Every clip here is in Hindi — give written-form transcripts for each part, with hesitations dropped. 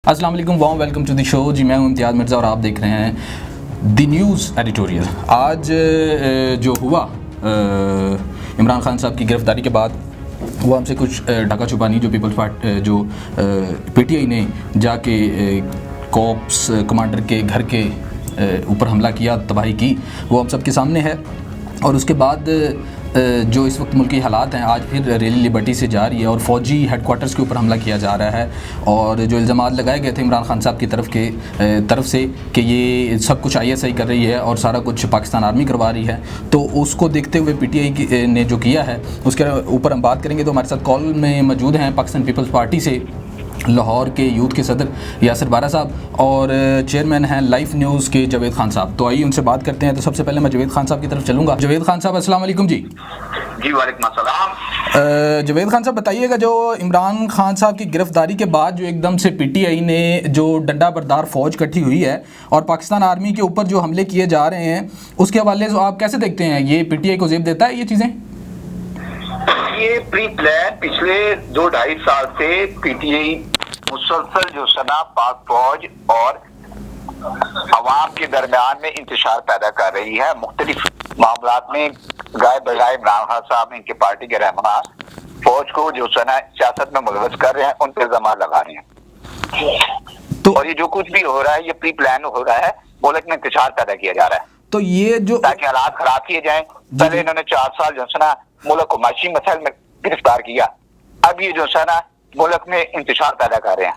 अस्सलाम वालेकुम, warm welcome to the show. जी मैं हूं इम्तियाज़ मिर्ज़ा और आप देख रहे हैं द न्यूज़ एडिटोरियल। आज जो हुआ इमरान खान साहब की गिरफ़्तारी के बाद वो हमसे कुछ ढका छुपा नहीं, जो पीपल्स पार्टी जो पीटीआई ने जाके कॉप्स कमांडर के घर के ऊपर हमला किया, तबाही की, वो हम सब के सामने है। और उसके बाद जो इस वक्त मुल्की हालात हैं, आज फिर रैली लिबर्टी से जा रही है और फ़ौजी हेडक्वार्टर्स के ऊपर हमला किया जा रहा है। और जो इल्ज़ामात लगाए गए थे इमरान खान साहब की तरफ से कि ये सब कुछ ISI कर रही है और सारा कुछ पाकिस्तान आर्मी करवा रही है, तो उसको देखते हुए PTI ने जो किया है उसके ऊपर हम बात करेंगे। तो हमारे साथ कॉल में मौजूद हैं पाकिस्तान पीपल्स पार्टी से लाहौर के यूथ के सदर यासिर बारा साहब और चेयरमैन हैं लाइफ न्यूज़ के जावेद खान साहब। तो आइए उनसे बात करते हैं। तो सबसे पहले मैं जावेद खान साहब की तरफ चलूँगा। जावेद खान साहब अस्सलाम वालेकुम। जी वालेकुम अस्सलाम। जावेद खान साहब बताइएगा, जो इमरान खान साहब की गिरफ्तारी के बाद जो एकदम से PTI ने जो डंडा बरदार फ़ौज इकट्ठी हुई है और पाकिस्तान आर्मी के ऊपर जो हमले किए जा रहे हैं, उसके हवाले से आप कैसे देखते हैं? ये PTI को ज़ेब देता है ये चीज़ें? ये प्री प्लान पिछले 2-2.5 साल से PTI मुसलसल जो सना पाक फौज और अवाम के दरमियान में इंतशार पैदा कर रही है। मुख्तलिफ मामलात में गाय बजाय इमरान खान साहब इनके पार्टी के रहनुमा फौज को जो सना सियासत में मुलवस कर रहे हैं, उन पर इल्जाम लगा रहे हैं। तो और ये जो कुछ भी हो रहा है ये प्री प्लान हो रहा है, मुल्क में इंतशार पैदा किया जा रहा है तो ये जो ताकि हालात खराब किए जाएं। पहले इन्होंने 4 साल जो सना मुल्क को माशी मसाइल में गिरफ्तार किया, अब ये जो सना मुल्क में इंतशार पैदा कर रहे हैं।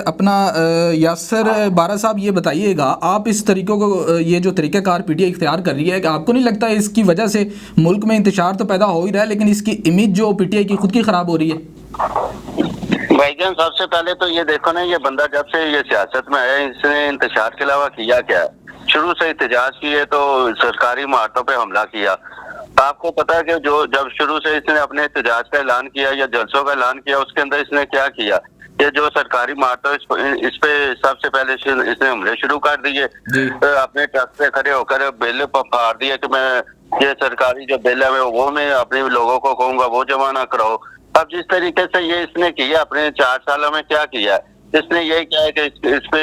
अपना यासिर बारा साहब ये बताइएगा, आप इस तरीकों को, ये जो तरीक़ाकार PTI इख्तियार कर रही है, कि आपको नहीं लगता है इसकी वजह से मुल्क में इंतशार तो पैदा हो ही रहा है, लेकिन इसकी इमेज जो PTI की खुद की ख़राब हो रही है? भाईजान सबसे पहले तो ये देखो ना, ये बंदा जब से ये सियासत में आया, इसने इंतशार के अलावा किया क्या? शुरू से एहतजाज किए तो सरकारी इमारतों पे हमला किया। आपको पता है कि जो जब शुरू से इसने अपने एहतजाज का ऐलान किया या जलसों का ऐलान किया, उसके अंदर इसने क्या किया? ये जो सरकारी इमारतों इस पे सबसे पहले इसने हमले शुरू कर दिए। अपने ट्रक पे खड़े होकर बिल फाड़ दिया कि मैं ये सरकारी जो बिल है वो मैं अपने लोगों को कहूंगा वो जमा ना कराओ। अब जिस तरीके से ये इसने किया अपने 4 सालों में, क्या किया इसने? यही क्या है कि इस पे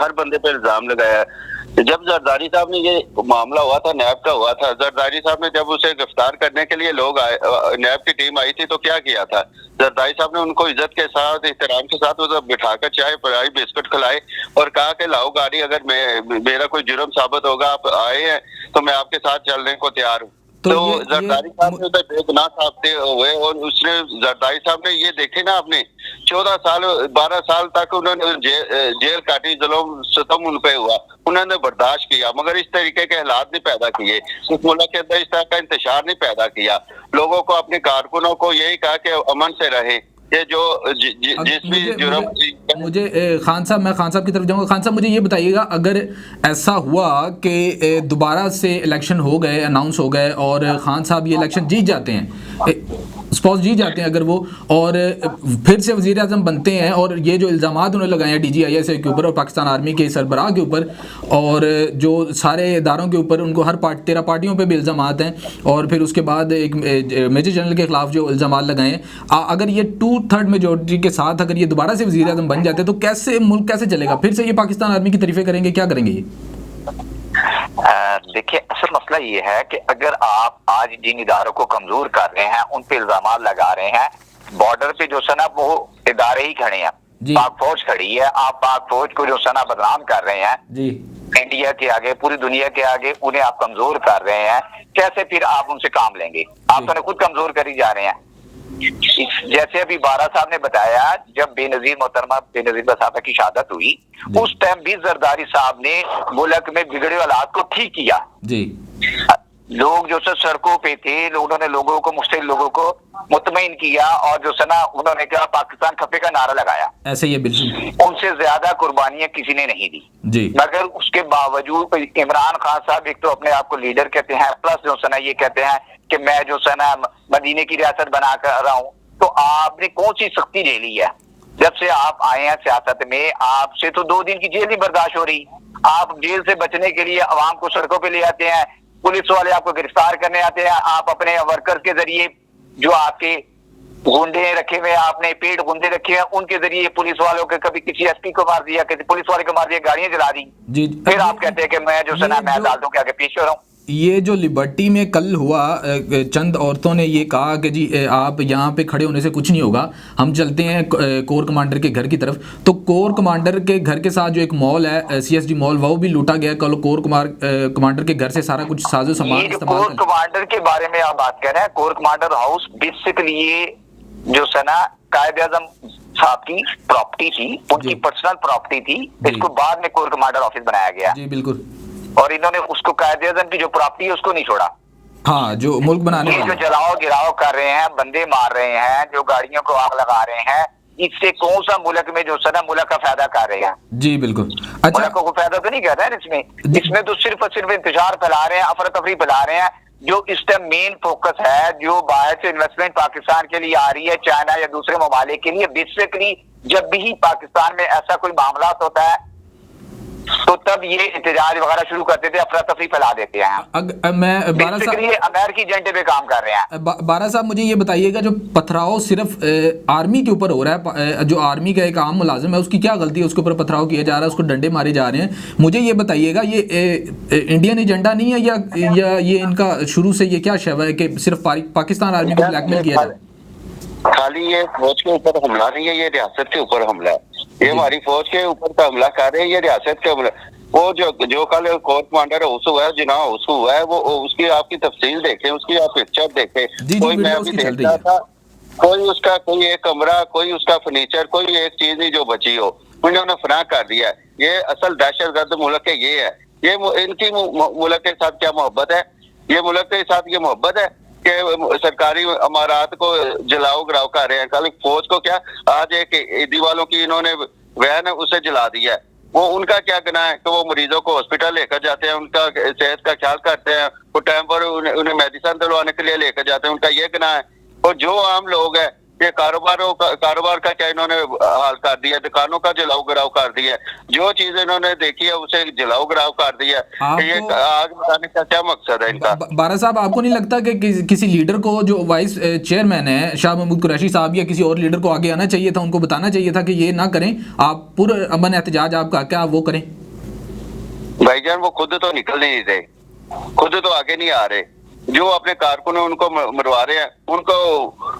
हर बंदे पे इल्जाम लगाया है। जब जरदारी साहब ने ये मामला हुआ था, नैब का हुआ था, जरदारी साहब ने जब उसे गिरफ्तार करने के लिए लोग आए, नैब की टीम आई थी, तो क्या किया था? जरदारी साहब ने उनको इज्जत के साथ, एहतराम के साथ उसे बिठाकर चाय पिलाई, बिस्कुट खिलाए और कहा कि लाओ गाड़ी, अगर मेरा कोई जुर्म साबित होगा, आप आए हैं तो मैं आपके साथ चलने को तैयार हूँ। तो जरदारी साहब ने उसे बेगुनाह साबित हुए और उसने जरदारी साहब ने ये देखे ना, आपने 14 साल 12 साल तक उन्होंने जेल काटी, जुल्म सितम उन पे हुआ, उन्होंने बर्दाश्त किया, मगर इस तरीके के हालात नहीं पैदा किए, इस मुल्क के अंदर इस तरह का इंतशार नहीं पैदा किया। लोगों को, अपने कारकुनों को यही कहा कि अमन से रहे। ये जो जिस भी जुर्म, मुझे खान साहब, मैं खान साहब की तरफ जाऊंगा। खान साहब मुझे ये बताइएगा, अगर ऐसा हुआ कि दोबारा से इलेक्शन हो गए, अनाउंस हो गए और खान साहब ये इलेक्शन जीत जाते हैं, स्पॉज जीत जाते हैं अगर वो, और फिर से वज़ीर आज़म बनते हैं, और ये जो इल्ज़ामात उन्होंने लगाए हैं DGISI के ऊपर और पाकिस्तान आर्मी के सरबराह के ऊपर और जो सारे इदारों के ऊपर, उनको हर 13 पार्टियों पे भी इल्ज़ामात हैं, और फिर उसके बाद एक मेजर जनरल के ख़िलाफ़ जो इल्ज़ामात लगाए हैं, अगर ये 2/3 मेजॉरिटी के साथ अगर ये दोबारा से वज़ीर आज़म बन जाते हैं तो कैसे मुल्क कैसे चलेगा? फिर से ये पाकिस्तान आर्मी की तारीफ़ें करेंगे? क्या करेंगे ये? देखिए, असल मसला ये है कि अगर आप आज जिन इदारों को कमजोर कर रहे हैं, उन पे इल्जाम लगा रहे हैं, बॉर्डर पे जो सना वो इदारे ही खड़े हैं, पाक फौज खड़ी है, आप पाक फौज को जो सना बदनाम कर रहे हैं जी, इंडिया के आगे, पूरी दुनिया के आगे उन्हें आप कमजोर कर रहे हैं, कैसे फिर आप उनसे काम लेंगे? आप तो खुद कमजोर करी जा रहे हैं। जैसे अभी बारा साहब ने बताया, जब बेनजीर मोहतरमा बेनजीर साहब की शहादत हुई, उस टाइम भी जरदारी साहब ने मुल्क में बिगड़े हालात को ठीक किया जी। लोग जो सड़कों पे थे, उन्होंने लोगों को, मुस्लिम लोगों को मुतमईन किया और जो सना उन्होंने क्या पाकिस्तान खफे का नारा लगाया। ऐसे ये बिल्कुल उनसे ज्यादा कुर्बानियां किसी ने नहीं दी जी। मगर उसके बावजूद इमरान खान साहब एक तो अपने आप को लीडर कहते हैं, प्लस जो सना ये कहते हैं कि मैं जो सना मदीने की रियासत बना कर रहा हूँ। तो आपने कौन सी सख्ती ले ली है? जब से आप आए हैं सियासत में, आपसे तो 2 दिन की जेल नहीं बर्दाश्त हो रही। आप जेल से बचने के लिए अवाम को सड़कों पे ले आते हैं, पुलिस वाले आपको गिरफ्तार करने आते हैं, आप अपने वर्कर के जरिए जो आपके गुंडे रखे हुए हैं, आपने पेड़ गुंडे रखे हैं, उनके जरिए पुलिस वालों के, कभी किसी एसपी को मार दिया, किसी पुलिस वाले को मार दिया, गाड़ियां जला दी। जी, फिर आप कहते हैं कि मैं जो सना मैं अदालतों के आगे पेश हो रहा हूँ। ये जो लिबर्टी में कल हुआ, चंद औरतों ने ये कहा कि जी आप यहाँ पे खड़े होने से कुछ नहीं होगा, हम चलते हैं कोर कमांडर के घर की तरफ। तो कोर कमांडर के घर के साथ जो एक मॉल है CSD मॉल, वो भी लूटा गया कल। कोर कमांडर के घर से सारा कुछ साजो सामान इस्तेमाल। कोर कमांडर के बारे में आप बात कर रहे हैं, कोर कमांडर हाउस बेसिकली ये जो सना कायद-ए-आज़म साहब की प्रॉपर्टी थी, उनकी पर्सनल प्रॉपर्टी थी। इसको बाद में कोर कमांडर ऑफिस बनाया गया। जी बिल्कुल। और इन्होंने उसको कायद-ए-आज़म की जो प्रॉपर्टी है उसको नहीं छोड़ा। हाँ, जो मुल्क बनाने ये जो जलाओ गिराओ कर रहे हैं, बंदे मार रहे हैं, जो गाड़ियों को आग लगा रहे हैं, इससे कौन सा मुल्क में जो सना मुल्क का फायदा कर रहे हैं? जी बिल्कुल। अच्छा, मुल्क को फायदा तो नहीं कर रहे हैं इसमें तो सिर्फ और सिर्फ इंतजार फैला रहे हैं, अफरा तफरी फैला रहे हैं। जो इस टाइम मेन फोकस है, जो बाहर से इन्वेस्टमेंट पाकिस्तान के लिए आ रही है, चाइना या दूसरे ममालिक के लिए, बेसिकली जब भी पाकिस्तान में ऐसा कोई मामला होता है तो तब ये एहतजाज वगैरह शुरू कर देते हैं, अफरा तफरी फैला देते हैं। मैं बारा साहब अमेरिकी एजेंडे पे काम कर रहे हैं। बारा साहब मुझे ये बताइएगा, जो पथराव सिर्फ आर्मी के ऊपर हो रहा है, जो आर्मी का एक आम मुलाजिम है उसकी क्या गलती है? उसके ऊपर पथराव किया जा रहा है, उसको डंडे मारे जा रहे हैं। मुझे ये बताइएगा, ये इंडियन एजेंडा नहीं है या ये इनका शुरू से ये क्या शव है कि सिर्फ पाकिस्तान आर्मी को ब्लैकमेल किया जाए? खाली ये फौज के ऊपर हमला नहीं है, ये रियासत के ऊपर हमला है। ये हमारी फौज के ऊपर का हमला कर रहे हैं, ये रियासत के हमला। वो जो कल कोर कमांडर हाउस हुआ है, जिना हाउस हुआ है, वो उसकी आपकी तफसील देखें, उसकी आप पिक्चर देखें। कोई मैं अभी देख रहा था, कोई उसका कोई एक कमरा, कोई उसका फर्नीचर, कोई एक चीज नहीं जो बची हो, उन्होंने फना कर दिया है। ये असल दहशतगर्द मुल्क के ये है। ये इनकी मुल्क के साथ क्या मोहब्बत है? ये मुल्क के साथ ये मोहब्बत है कि सरकारी अमारात को जलाओ गिराओ कर रहे हैं। कल फौज को क्या, आज एक ईदी वालों की इन्होंने वैन है उसे जला दिया है। वो उनका क्या गुनाह है कि वो मरीजों को हॉस्पिटल लेकर जाते हैं, उनका सेहत का ख्याल करते हैं, वो टाइम पर उन्हें मेडिसिन दिलवाने के लिए लेकर जाते हैं, उनका ये गुनाह है। और जो आम लोग हैं, ये कारोबार का क्या इन्होंने हाल कर दिया, दुकानों का जलाओ गिराव कर दिया, जो चीज इन्होंने देखी है उसे जलाओ गिराव कर दिया। ये आग लगाने का क्या मकसद है इनका? बारा साहब, आपको नहीं लगता कि किसी लीडर को, जो वाइस चेयरमैन है शाह महमूद कुरैशी साहब, या किसी और लीडर को आगे आना चाहिए था, उनको बताना चाहिए था कि ये ना करें, आप पूरा अमन एहतजाज आपका क्या वो करें? भाईजान वो खुद तो निकल नहीं रहे, खुद तो आगे नहीं आ रहे। जो अपने कारकुन उनको मरवा रहे हैं, उनको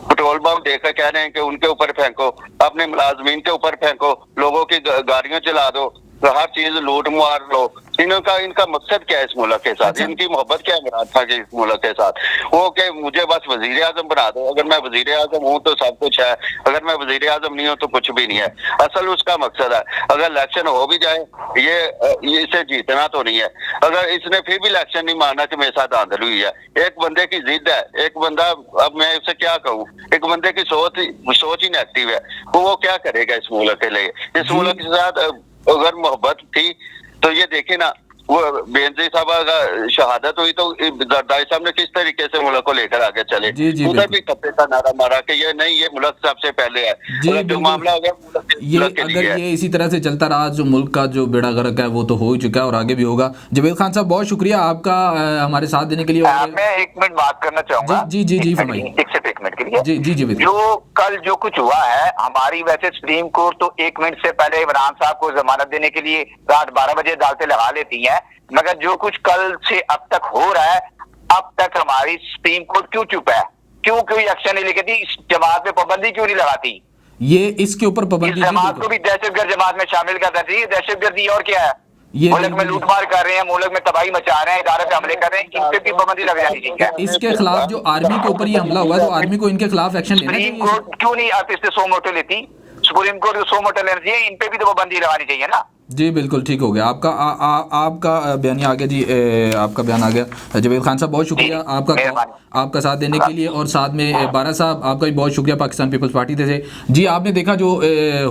पेट्रोल बम देकर कह रहे हैं कि उनके ऊपर फेंको, अपने मुलाजमीन के ऊपर फेंको, लोगों की गाड़ियां चला दो, हर चीज लूट मार लो। इनका मकसद क्या है इस मुल्क के साथ? अच्छा। इनकी मोहब्बत क्या मुराद था कि इस मुल्क के साथ वो कि मुझे बस वजीर आजम बना दो, अगर मैं वजीर आजम हूँ तो सब कुछ है, अगर मैं वजीर आजम नहीं हूँ तो कुछ भी नहीं है। असल उसका मकसद है, अगर इलेक्शन हो भी जाए, ये इसे जीतना तो नहीं है। अगर इसने फिर भी इलेक्शन नहीं माना कि मेरे साथ धांधली हुई है, एक बंदे की जिद है, एक बंदा, अब मैं इससे क्या कहूँ, एक बंदे की सोच ही नेगेटिव है, वो क्या करेगा इस मुल्क के लिए? इस मुल्क के साथ अगर मोहब्बत थी तो ये देखे ना, वो बेनजीर साहब का शहादत हुई तो जरदारी साहब ने किस तरीके से मुल्क को लेकर आगे चले। उधर भी खप्पे का नारा मारा कि ये नहीं, ये मुल्क सबसे पहले है। जो मामला हो गया ये अगर ये इसी तरह से चलता रहा, जो मुल्क का जो बेड़ा गर्क है वो तो हो ही चुका है और आगे भी होगा। जवेद खान साहब, बहुत शुक्रिया आपका हमारे साथ देने के लिए। मैं 1 मिनट बात करना चाहूंगा। जी फरमाइए। 1 मिनट के लिए। जी जवेद। जो कल जो कुछ हुआ है, हमारी वैसे सुप्रीम कोर्ट तो 1 मिनट से पहले इमरान साहब को जमानत देने के लिए रात 12 बजे अदालतें लगा लेती है, मगर जो कुछ कल से अब तक हो रहा है, अब तक हमारी सुप्रीम कोर्ट क्यों चुप है? क्यों कोई एक्शन नहीं लेती? इस जमात पे पाबंदी क्यों नहीं लगाती? ये इसके ऊपर पाबंदी, जमात को भी दहशतगर्द जमात में शामिल करना चाहिए। दहशतगर्दी और क्या है? मुल्क में लूटमार कर रहे हैं, मुल्क में तबाही मचा रहे हैं, इदारे पे हमले कर रहे हैं, इन पे भी पाबंदी लग जानी चाहिए। इसके खिलाफ जो आर्मी के ऊपर ये हमला हुआ है, तो आर्मी को इनके खिलाफ एक्शन लेना चाहिए। सुप्रीम कोर्ट क्यों नहीं आप इससे 100 मोटो लेती? सुप्रीम कोर्ट को 100 मोटो लेना चाहिए, इन पे भी तो पाबंदी लगानी चाहिए ना। जी बिल्कुल, ठीक हो गया आपका आपका बयान आ गया जी। आपका बयान आ गया। जवेद खान साहब, बहुत शुक्रिया आपका साथ देने के लिए, और साथ में बारा साहब आपका भी बहुत शुक्रिया पाकिस्तान पीपल्स पार्टी से। जी, आपने देखा जो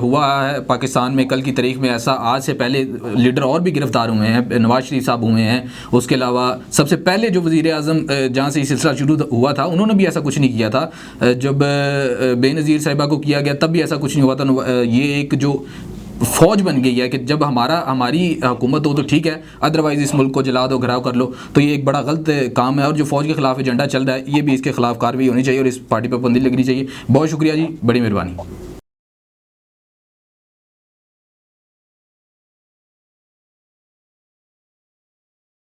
हुआ है पाकिस्तान में कल की तारीख में, ऐसा आज से पहले लीडर और भी गिरफ्तार हुए हैं, नवाज शरीफ साहब हुए हैं, उसके अलावा सबसे पहले जो वज़ीर आज़म जहाँ से ये सिलसिला शुरू हुआ था, उन्होंने भी ऐसा कुछ नहीं किया था। जब बेनज़ीर साहिबा को किया गया तब भी ऐसा कुछ नहीं हुआ था। ये एक जो फ़ौज बन गई है कि जब हमारी हुकूमत हो तो ठीक है, अदरवाइज़ इस मुल्क को जला दो, घराव कर लो, तो ये एक बड़ा गलत काम है। और जो फ़ौज के ख़िलाफ़ एजेंडा चल रहा है, ये भी इसके ख़िलाफ़ कार्रवाई होनी चाहिए और इस पार्टी पर पाबंदी लगनी चाहिए। बहुत शुक्रिया जी, बड़ी मेहरबानी।